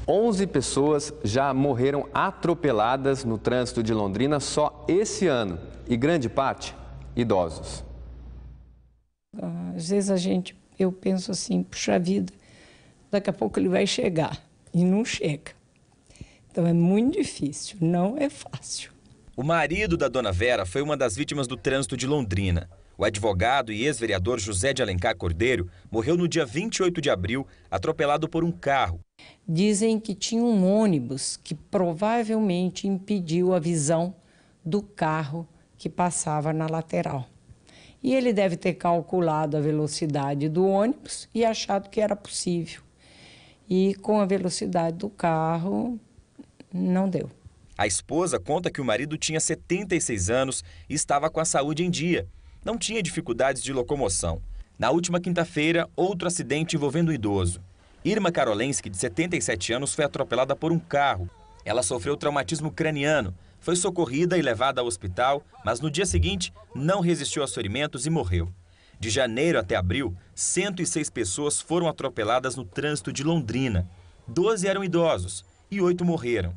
11 pessoas já morreram atropeladas no trânsito de Londrina só esse ano, e grande parte, idosos. Às vezes eu penso assim, puxa vida, daqui a pouco ele vai chegar, e não chega. Então é muito difícil, não é fácil. O marido da dona Vera foi uma das vítimas do trânsito de Londrina. O advogado e ex-vereador José de Alencar Cordeiro morreu no dia 28 de abril, atropelado por um carro. Dizem que tinha um ônibus que provavelmente impediu a visão do carro que passava na lateral. E ele deve ter calculado a velocidade do ônibus e achado que era possível. E com a velocidade do carro, não deu. A esposa conta que o marido tinha 76 anos e estava com a saúde em dia. Não tinha dificuldades de locomoção. Na última quinta-feira, outro acidente envolvendo um idoso. Irma Karolensky, de 77 anos, foi atropelada por um carro. Ela sofreu traumatismo craniano, foi socorrida e levada ao hospital, mas no dia seguinte não resistiu aos ferimentos e morreu. De janeiro até abril, 106 pessoas foram atropeladas no trânsito de Londrina. 12 eram idosos e 8 morreram.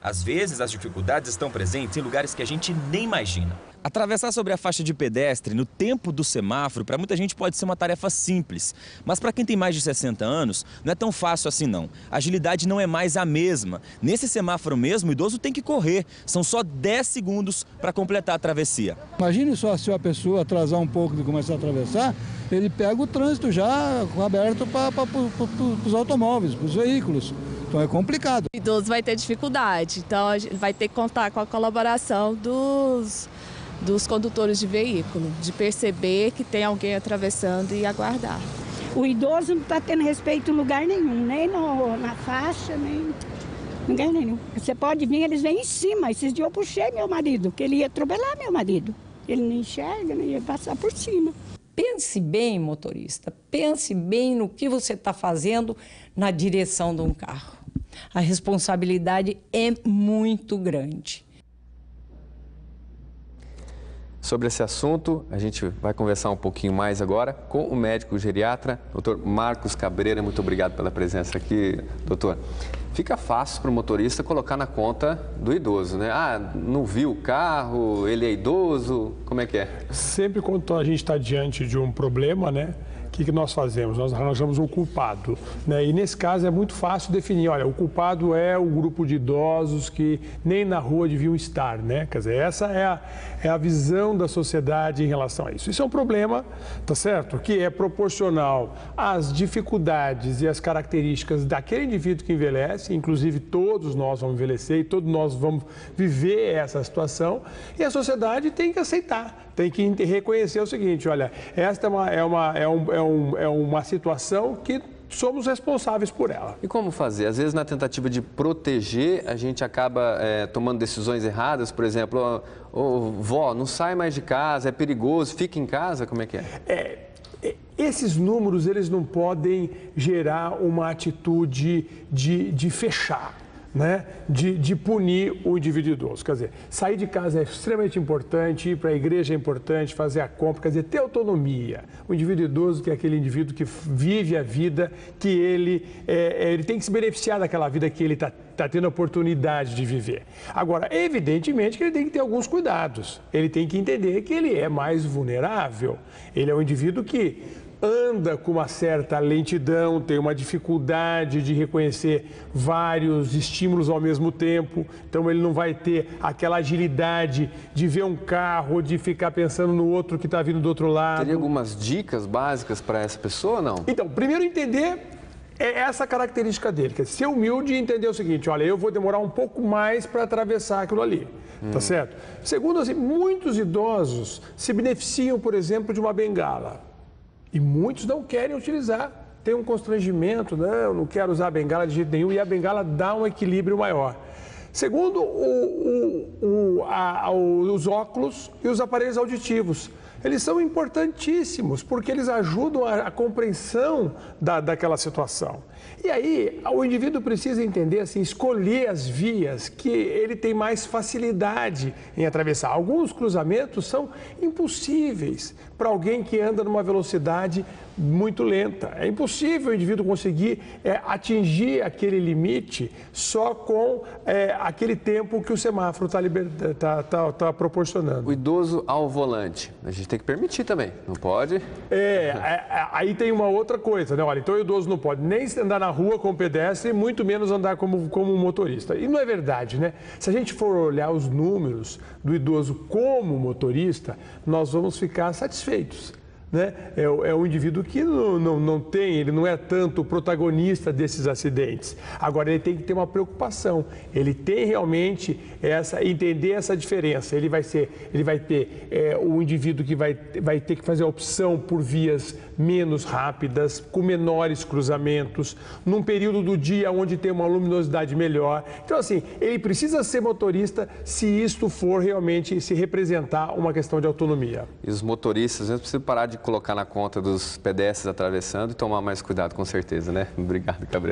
Às vezes, as dificuldades estão presentes em lugares que a gente nem imagina. Atravessar sobre a faixa de pedestre no tempo do semáforo, para muita gente pode ser uma tarefa simples. Mas para quem tem mais de 60 anos, não é tão fácil assim não. A agilidade não é mais a mesma. Nesse semáforo mesmo, o idoso tem que correr. São só 10 segundos para completar a travessia. Imagine só se a pessoa atrasar um pouco de começar a atravessar, ele pega o trânsito já aberto para os automóveis, para os veículos. Então é complicado. O idoso vai ter dificuldade, então a gente vai ter que contar com a colaboração dos condutores de veículo, de perceber que tem alguém atravessando e aguardar. O idoso não está tendo respeito em lugar nenhum, nem na faixa, nem em lugar nenhum. Você pode vir, eles vêm em cima. Esses dias eu puxei meu marido, que ele ia atropelar meu marido. Ele não enxerga, nem ia passar por cima. Pense bem, motorista, pense bem no que você está fazendo na direção de um carro. A responsabilidade é muito grande. Sobre esse assunto, a gente vai conversar um pouquinho mais agora com o médico geriatra, Dr. Marcos Cabreira. Muito obrigado pela presença aqui, doutor. Fica fácil para o motorista colocar na conta do idoso, né? Ah, não viu o carro, ele é idoso, como é que é? Sempre quando a gente está diante de um problema, né? O que nós fazemos? Nós arranjamos um culpado, né? E nesse caso é muito fácil definir, olha, o culpado é o grupo de idosos que nem na rua deviam estar, né? Quer dizer, essa é a visão da sociedade em relação a isso. Isso é um problema, tá certo? Que é proporcional às dificuldades e às características daquele indivíduo que envelhece, inclusive todos nós vamos envelhecer e todos nós vamos viver essa situação, e a sociedade tem que aceitar, tem que reconhecer o seguinte, olha, esta é uma situação que somos responsáveis por ela. E como fazer? Às vezes, na tentativa de proteger, a gente acaba tomando decisões erradas. Por exemplo, vó, não sai mais de casa, é perigoso, fica em casa, como é que é? Esses números, eles não podem gerar uma atitude de fechar, né? De punir o indivíduo idoso. Quer dizer, sair de casa é extremamente importante, ir para a igreja é importante, fazer a compra, quer dizer, ter autonomia. O indivíduo idoso, que é aquele indivíduo que vive a vida, que ele tem que se beneficiar daquela vida que ele está tendo a oportunidade de viver. Agora, evidentemente que ele tem que ter alguns cuidados. Ele tem que entender que ele é mais vulnerável. Ele é um indivíduo que anda com uma certa lentidão, tem uma dificuldade de reconhecer vários estímulos ao mesmo tempo, então ele não vai ter aquela agilidade de ver um carro, de ficar pensando no outro que está vindo do outro lado. Teria algumas dicas básicas para essa pessoa ou não? Então, primeiro entender essa característica dele, que é ser humilde e entender o seguinte, olha, eu vou demorar um pouco mais para atravessar aquilo ali, tá certo? Segundo, assim, muitos idosos se beneficiam, por exemplo, de uma bengala. E muitos não querem utilizar, tem um constrangimento, não quero usar a bengala de jeito nenhum, e a bengala dá um equilíbrio maior. Segundo, os óculos e os aparelhos auditivos. eles são importantíssimos, porque eles ajudam a compreensão daquela situação. E aí, o indivíduo precisa entender, assim, escolher as vias que ele tem mais facilidade em atravessar. Alguns cruzamentos são impossíveis para alguém que anda numa velocidade muito lenta. É impossível o indivíduo conseguir atingir aquele limite só com aquele tempo que o semáforo está proporcionando. O idoso ao volante, a gente tem que permitir também, não pode? Aí tem uma outra coisa, né? Olha, então o idoso não pode nem andar na rua como pedestre, muito menos andar como motorista. E não é verdade, né? Se a gente for olhar os números do idoso como motorista, nós vamos ficar satisfeitos. Né? É um indivíduo que não tem, ele não é tanto protagonista desses acidentes. Agora, ele tem que ter uma preocupação, ele tem realmente entender essa diferença. Ele vai ter um indivíduo que vai ter que fazer a opção por vias menos rápidas, com menores cruzamentos, num período do dia onde tem uma luminosidade melhor. Então, assim, ele precisa ser motorista se isto for realmente se representar uma questão de autonomia. E os motoristas, a gente precisa parar de colocar na conta dos pedestres atravessando e tomar mais cuidado, com certeza, né? Obrigado, Cabreira.